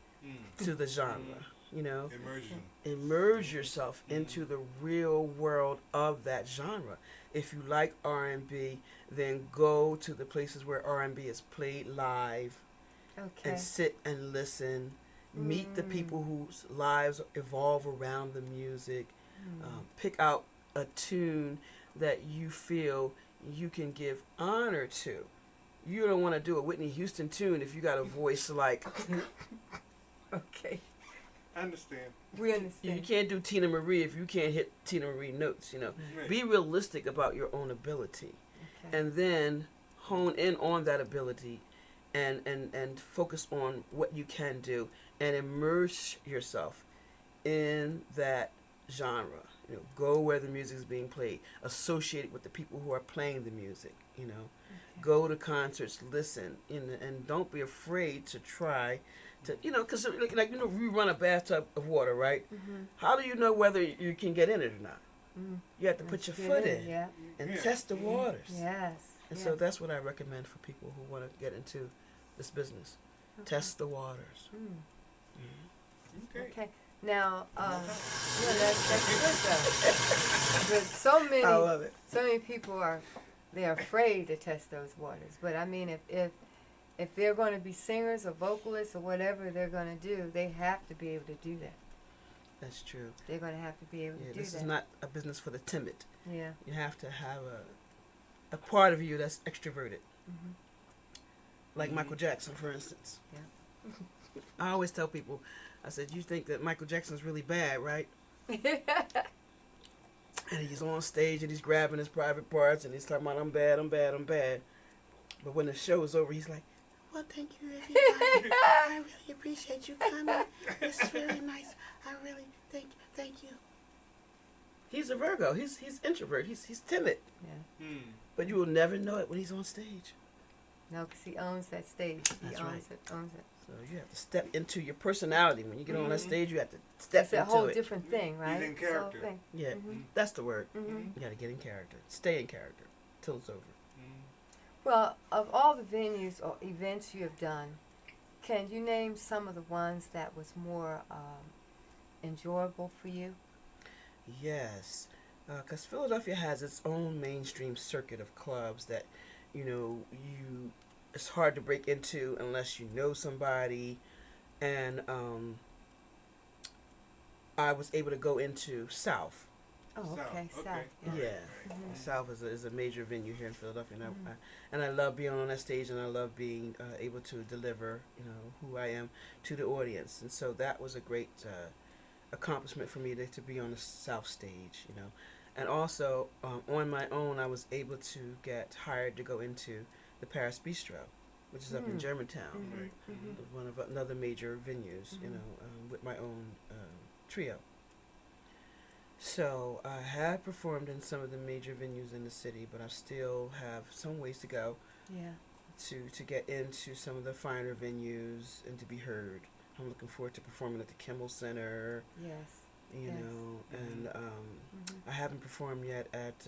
to the genre, Immersion. Immerse yourself into the real world of that genre. If you like R&B, then go to the places where R&B is played live and sit and listen. Meet the people whose lives evolve around the music. Pick out a tune that you feel you can give honor to. You don't want to do a Whitney Houston tune if you got a voice like... Okay. I understand. We understand. You can't do Tina Marie if you can't hit Tina Marie notes, Right. Be realistic about your own ability. Okay. And then hone in on that ability and focus on what you can do and immerse yourself in that genre. Go where the music is being played. Associate it with the people who are playing the music, Go to concerts, listen, and don't be afraid to try to, because we run a bathtub of water, right? How do you know whether you can get in it or not? You have to put your foot in and test the waters. Yes. And so that's what I recommend for people who want to get into this business. Test the waters. Okay. Now, that's good though. But so I love it. many people they're afraid to test those waters. But I mean, if they're going to be singers or vocalists or whatever they're going to do, they have to be able to do that. That's true. They're going to have to be able to do that. This is not a business for the timid. Yeah. You have to have a part of you that's extroverted. Like Michael Jackson, for instance. Yeah. I always tell people, I said, you think that Michael Jackson's really bad, right? And he's on stage and he's grabbing his private parts and he's talking about, I'm bad, I'm bad, I'm bad. But when the show is over, he's like, well, thank you, everybody. I really appreciate you coming. It's really nice. I really thank you. He's a Virgo. He's introvert. He's timid. Yeah. But you will never know it when he's on stage. No, because he owns that stage. That's He owns right. Owns it. So you have to step into your personality. When you get on that stage, you have to step That's a into whole it. different thing, right? in character. Thing. Yeah, that's the word. You got to get in character. Stay in character till it's over. Well, of all the venues or events you have done, can you name some of the ones that was more enjoyable for you? Yes, because Philadelphia has its own mainstream circuit of clubs that, it's hard to break into unless you know somebody. And I was able to go into South Oh, okay, South. Yeah, Yeah. South is a major venue here in Philadelphia, and Mhm. and I love being on that stage, and I love being able to deliver, who I am to the audience, and so that was a great accomplishment for me to be on the South stage, and also on my own, I was able to get hired to go into the Paris Bistro, which is up in Germantown, one of another major venues, with my own trio. So I have performed in some of the major venues in the city, but I still have some ways to go. Yeah. To get into some of the finer venues and to be heard. I'm looking forward to performing at the Kimmel Center. Yes. And I haven't performed yet at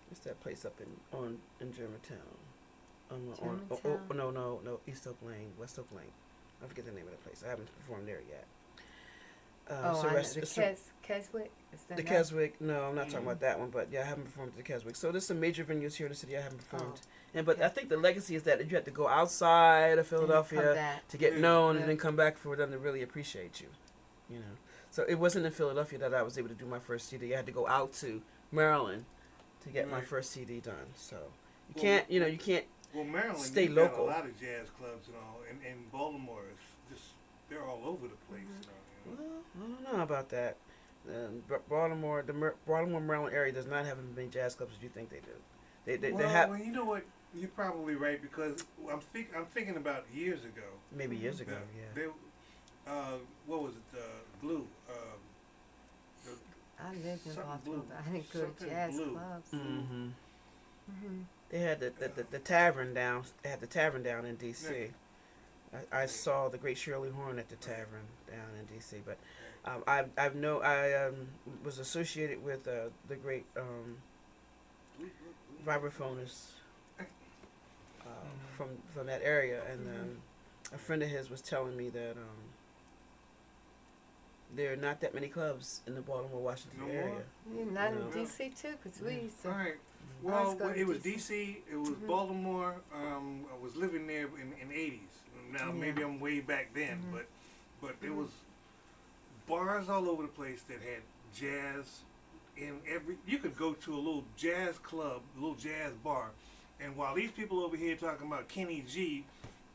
what's that place up in Germantown? No, East Oak Lane, West Oak Lane. I forget the name of the place. I haven't performed there yet. Keswick? The Keswick, no, I'm not talking about that one, but yeah, I haven't performed at the Keswick. So there's some major venues here in the city I haven't performed. But I think the legacy is that you have to go outside of Philadelphia to get known and then come back for them to really appreciate you. So it wasn't in Philadelphia that I was able to do my first CD. I had to go out to Maryland to get my first CD done. So you can't. Well, Maryland, stay got local. a lot of jazz clubs, and Baltimore is just, they're all over the place. Well, I don't know about that. Baltimore, Baltimore, Maryland area does not have as many jazz clubs as you think they do. They have. Well, you know what? You're probably right, because I'm thinking about years ago. Maybe years ago, yeah. What was it? Blue. I lived in Baltimore, Blue. but I didn't go to jazz Blue. clubs. Mm-hmm. They had the tavern down. They had the tavern down in D.C. Yeah. I saw the great Shirley Horn at the tavern down in D.C. But I was associated with the great vibraphonist from that area, and a friend of his was telling me that there are not that many clubs in the Baltimore, Washington area. Yeah, not in D.C. too, because we used to. All right. Well, it was D.C., it was Baltimore. I was living there in the 80s. Now, maybe I'm way back then, but there was bars all over the place that had jazz in every... You could go to a little jazz club, a little jazz bar, and while these people over here talking about Kenny G,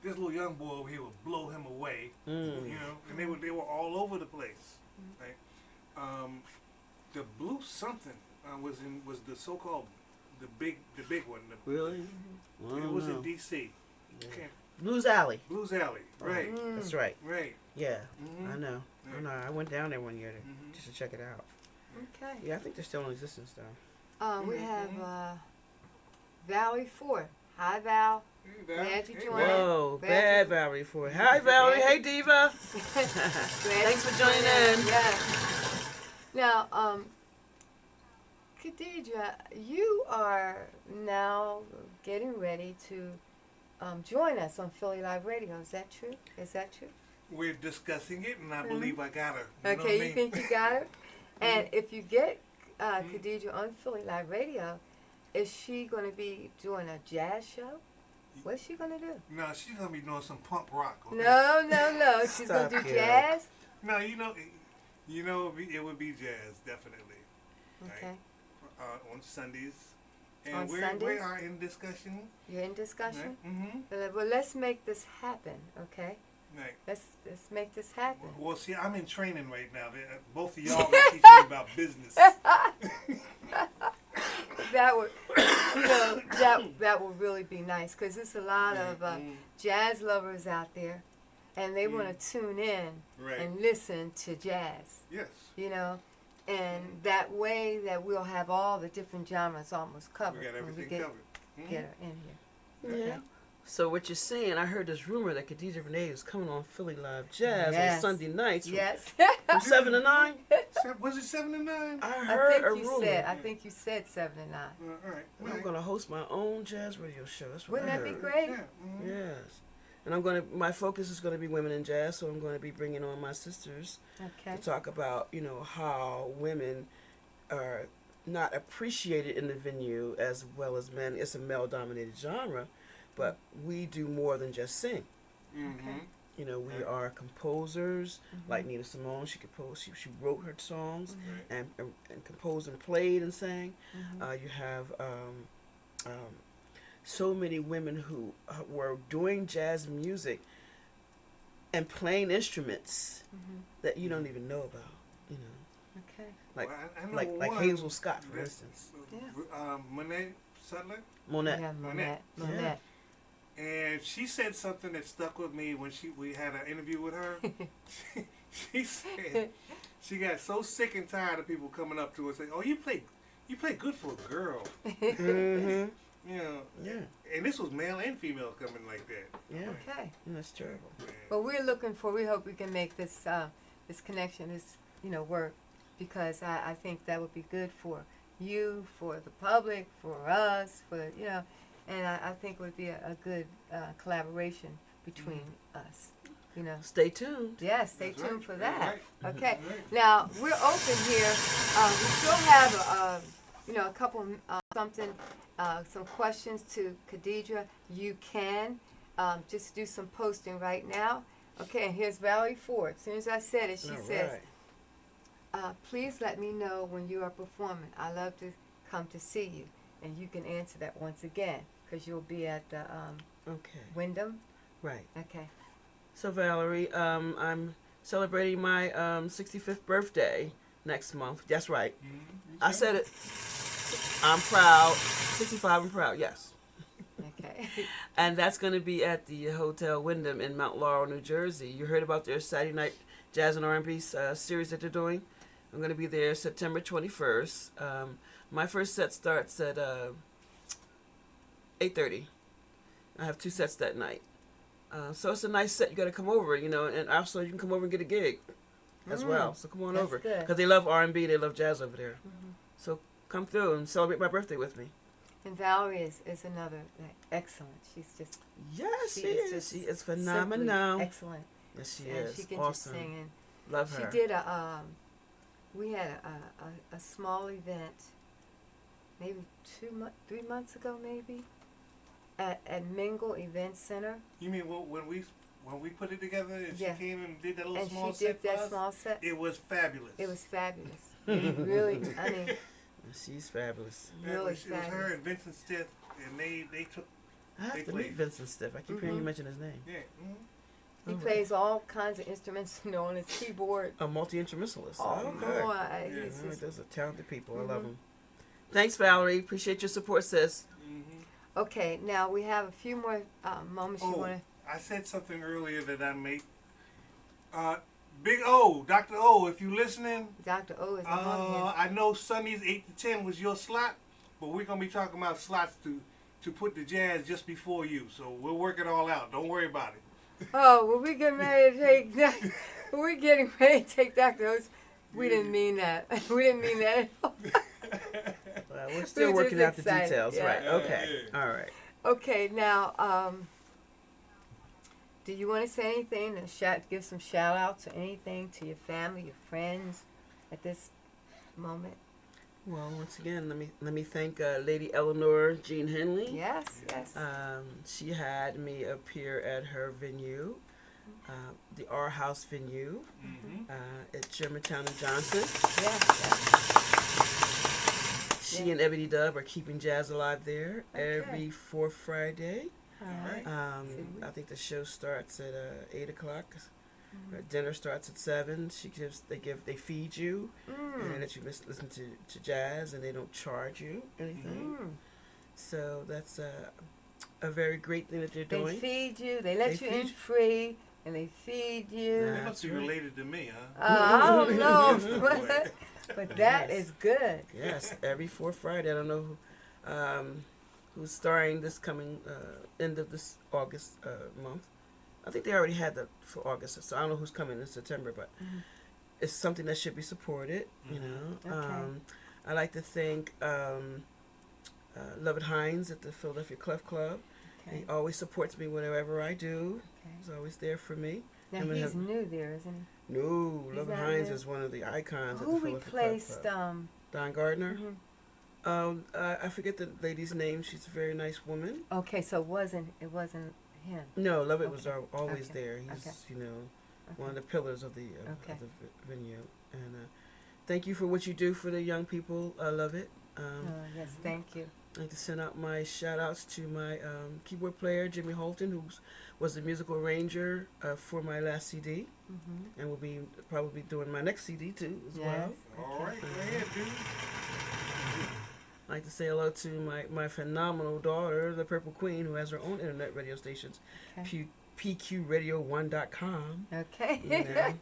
this little young boy over here would blow him away, and they were all over the place, right? The Blue something was the so-called the big one. Really? It was in D.C. Yeah. Blues Alley. Blues Alley, right? That's right. Right. Yeah, I know. Right. I know. I went down there one year just to check it out. Okay. Yeah, I think they're still in existence though. We have Valerie Ford. Hi, Val. Glad you joined. Whoa, bad Valerie Ford. Hi, Valerie. Hey, Diva. Thanks for joining in. Yeah. Now, Khadijah, you are now getting ready to join us on Philly Live Radio. Is that true? We're discussing it, and I believe I got her. You think you got her? And if you get Khadijah on Philly Live Radio, is she going to be doing a jazz show? What's she going to do? No, she's going to be doing some punk rock. Okay? No. She's going to do jazz? No, it would be jazz, definitely. Okay. Right? On Sundays. And on we Sundays? are in discussion. You're in discussion? Right? Well, let's make this happen, okay? Right. Let's make this happen. Well, see, I'm in training right now. Both of y'all are teaching me about business. That would, that would really be nice, because there's a lot of jazz lovers out there, and they want to tune in and listen to jazz. Yes. And that way that we'll have all the different genres almost covered. We got everything covered. Get her in here. Yeah. Okay. So what you're saying, I heard this rumor that Khadijah Renee is coming on Philly Live Jazz on Sunday nights from 7 to 9. Was it 7 to 9? I heard a rumor. I think you said 7 to 9. All right. I'm going to host my own jazz radio show. That's what Wouldn't I that heard. be great? Yeah. Yes. And my focus is going to be women in jazz, so I'm going to be bringing on my sisters to talk about, how women are not appreciated in the venue as well as men. It's a male-dominated genre, but we do more than just sing. Mm-hmm. You know, we are composers. Like Nina Simone, she composed. She wrote her songs and composed and played and sang. You have so many women who were doing jazz music and playing instruments that you don't even know about. You know, Okay. like Well, I know like one Hazel Scott, for that- instance. Monet Sutler. Monet. Yeah, Monette. Yeah. Monette. And she said something that stuck with me when we had an interview with her. She said she got so sick and tired of people coming up to her and saying, "Oh, you play good for a girl." Mm-hmm. You know. Yeah. And this was male and female coming like that. Yeah. Okay. That's terrible. Man. Well, we're looking for. We hope we can make this this connection, this work, because I think that would be good for you, for the public, for us, for and I think it would be a good collaboration between us. You know. Stay tuned. Yes, stay That's tuned right. for That's that. right. Okay. That's right. Now we're open here. We still have a couple something some questions to Khadijah. You can just do some posting right now. Okay, and here's Valerie Ford. As soon as I said it, she All says, right. please let me know when you are performing. I love to come to see you. And you can answer that once again, because you'll be at the Okay. Wyndham. Right. Okay. So Valerie, I'm celebrating my 65th birthday next month. That's right. I said it. I'm proud. 65 and proud. Yes. Okay. And that's going to be at the Hotel Wyndham in Mount Laurel, New Jersey. You heard about their Saturday night jazz and R&B series that they're doing. I'm going to be there September 21st. My first set starts at 8:30. I have 2 sets that night. So it's a nice set. You got to come over, and also you can come over and get a gig as well. So come on That's over, good. because they love R&B, they love jazz over there. So come through and celebrate my birthday with me. And Valerie is another excellent. She's just Yes, she is. just She is simply phenomenal. excellent. Yes, she And is. she can Awesome. just sing. And Love she her. did we had a small event, maybe 3 months ago, maybe, at Mingle Event Center. You mean when we put it together and Yeah. she came and did that little And small she set did for that us? small set. It was fabulous. It was fabulous. It really, I mean, She's fabulous. really it was her fabulous. and Vincent Stiff, and they took. I have They to played. meet Vincent Stiff. I keep hearing you mention his name. Yeah. He Oh, plays all kinds of instruments, on his keyboard. A multi-instrumentalist. Oh, okay. boy, Yeah. he's All right, just, those are talented people. I love them. Thanks, Valerie. Appreciate your support, sis. okay, now we have a few more moments you Oh, want to. I said something earlier that I made. Big O, Dr. O, if you listening, Dr. O is on here. I know Sundays 8 to 10 was your slot, but we're gonna be talking about slots to put the jazz just before you. So we'll work it all out. Don't worry about it. Oh, well, we getting ready to take. We're getting ready to take Dr. O's. We didn't mean that. We didn't mean that at all. Well, we're still We're working just out the excited, details. yeah. Right. Okay. Yeah. All right. Okay, now, do you want to say anything to give some shout outs or anything to your family, your friends at this moment? Well, once again, let me thank Lady Eleanor Jean Henley. Yes, yes. She had me appear at her venue, the R House venue, at Germantown and Johnson. Yes, She and Ebony Dub are keeping jazz alive there every fourth Friday. All right. I think the show starts at 8 o'clock. Dinner starts at 7. They feed you, and they let you listen to jazz, and they don't charge you anything. So that's a very great thing that they're They doing. feed you. They let you in feed you. free, and they feed you. They must be related to me, huh? I don't know, Boy. but that Yes. is good. Yes, every fourth Friday. I don't know who's starring this coming end of this August month. I think they already had that for August, so I don't know who's coming in September, but it's something that should be supported, you know. Okay. I like to thank Lovett Hines at the Philadelphia Clef Club. Okay. He always supports me whenever I do. Okay. He's always there for me. Now Him and he's him- new there, isn't No, He's Lovett not Hines there? is one of the icons he? at Who the Philadelphia Clef replaced Club. Don Gardner. mhm. I forget the lady's name. She's a very nice woman. Okay, so it wasn't him? No, Lovett Okay. was always Okay. there. He's, Okay. one of the pillars of the Okay. of the venue. And thank you for what you do for the young people. I love it. Yes, thank you. I'd like to send out my shout outs to my keyboard player, Jimmy Holton, who was the musical arranger for my last CD, Mm-hmm. and will be probably doing my next CD too as Yes. well. All right, go ahead, dude. I'd like to say hello to my phenomenal daughter, the Purple Queen, who has her own internet radio stations, Okay. PQRadio1.com. Okay. You know,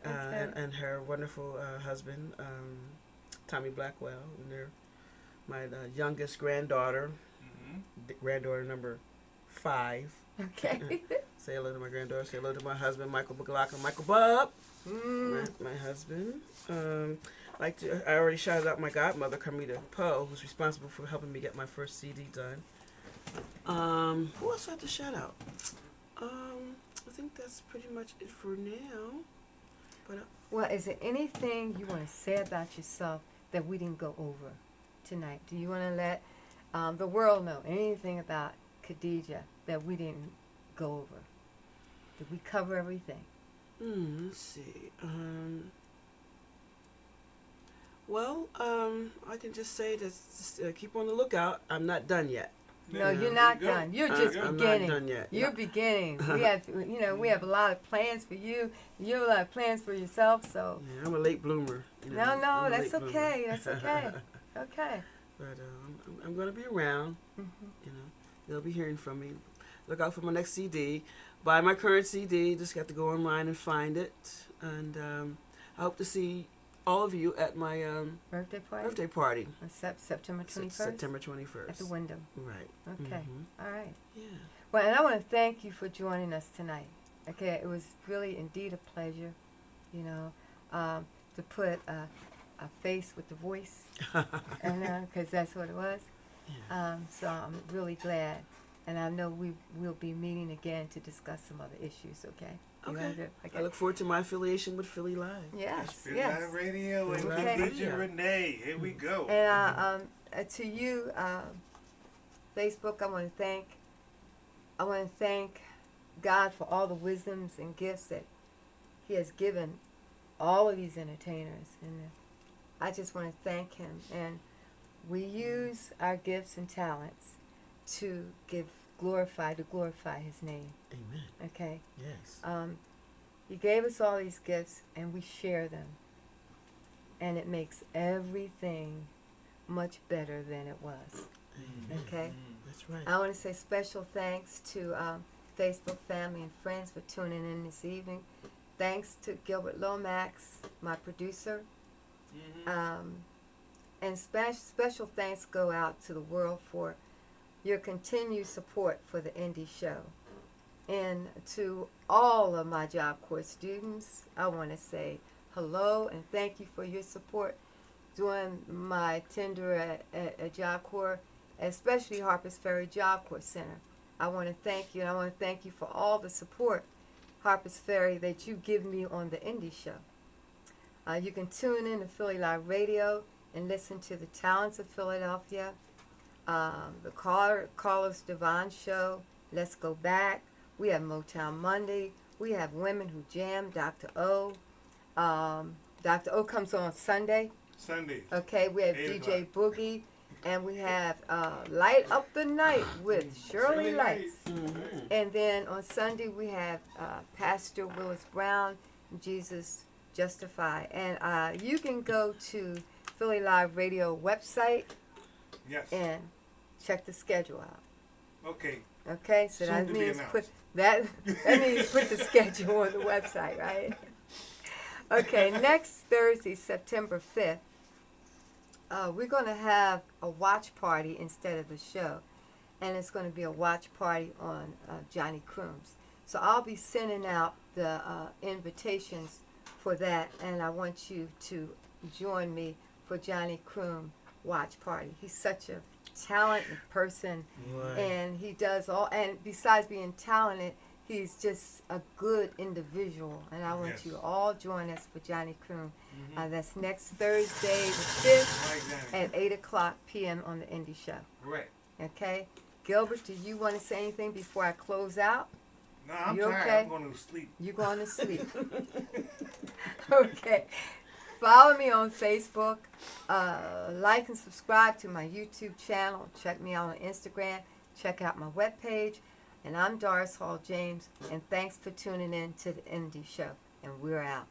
Okay. and her wonderful husband, Tommy Blackwell, and they're my youngest granddaughter, granddaughter number 5. Okay. Say hello to my granddaughter. Say hello to my husband, Michael McLaughlin, Michael Bub, Mm. my husband. I already shouted out my godmother, Carmita Poe, who's responsible for helping me get my first CD done. Who else I have to shout out? I think that's pretty much it for now. But Well, is there anything you want to say about yourself that we didn't go over tonight? Do you want to let the world know anything about Khadijah that we didn't go over? Did we cover everything? let's see. I can just say that keep on the lookout. I'm not done yet. No, Yeah. you're not There you go. done. You're There just you go. I'm beginning. not done yet. You're beginning. We have, we have a lot of plans for you. You have a lot of plans for yourself. So Yeah, I'm a late bloomer. no, I'm a that's late bloomer. okay. That's okay. Okay. But I'm going to be around. Mm-hmm. They'll be hearing from me. Look out for my next CD. Buy my current CD. Just got to go online and find it. And I hope to see all of you at my Birthday party. birthday party. On September 21st. September 21st. At the window. Right. Okay. Mhm. All right. Yeah. Well, and I want to thank you for joining us tonight. Okay, it was really indeed a pleasure, to put a face with the voice, and because that's what it was. Yeah. So I'm really glad, and I know we will be meeting again to discuss some other issues. Okay. You Okay. wanna do- I look forward to my affiliation with Philly Live. Yes. Spit Yes. Live Radio and Okay. Khadijah Renee. Here we go. And to you, Facebook, I want to thank God for all the wisdoms and gifts that He has given all of these entertainers, and I just want to thank Him. And we use our gifts and talents to glorify His name. Amen. Okay. Yes. He gave us all these gifts, and we share them, and it makes everything much better than it was. Amen. Okay. That's right. I want to say special thanks to Facebook family and friends for tuning in this evening. Thanks to Gilbert Lomax, my producer. And special thanks go out to the world for your continued support for the Indie Show. And to all of my Job Corps students, I want to say hello and thank you for your support during my tender at Job Corps, especially Harpers Ferry Job Corps Center. I want to thank you, and I want to thank you for all the support, Harpers Ferry, that you give me on the Indie Show. You can tune in to Philly Live Radio and listen to the Talents of Philadelphia, the Carlos Devon Show, Let's Go Back. We have Motown Monday. We have Women Who Jam, Dr. O. Dr. O comes on Sunday. Sunday. Okay, we have 8 DJ Boogie. And we have Light Up the Night with Shirley Lights. Mm-hmm. And then on Sunday we have Pastor Willis Brown, Jesus Justify. And you can go to Philly Live Radio website Yes. and check the schedule out. Okay. Okay, so Soon that to be means announced. that means put the schedule on the website, right? Okay, next Thursday, September 5th, we're going to have a watch party instead of a show. And it's going to be a watch party on Johnny Croom's. So I'll be sending out the invitations for that. And I want you to join me for Johnny Croom watch party. He's such a talented person. Right. And he does all. And besides being talented, he's just a good individual. And I want Yes. you to all join us for Johnny Croom. That's next Thursday, the 5th. Right, Johnny. At 8 o'clock p.m. on the Indie Show. Right. Okay? Gilbert, do you want to say anything before I close out? No, I'm You tired. okay? I'm going to sleep. You going to sleep? Okay. Follow me on Facebook. Like and subscribe to my YouTube channel. Check me out on Instagram. Check out my webpage. And I'm Doris Hall James. And thanks for tuning in to the Indie Show. And we're out.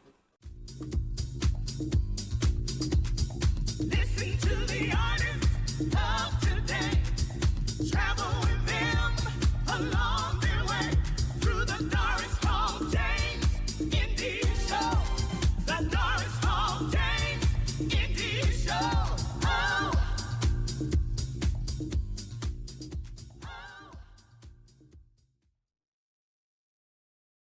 Listen to the artist.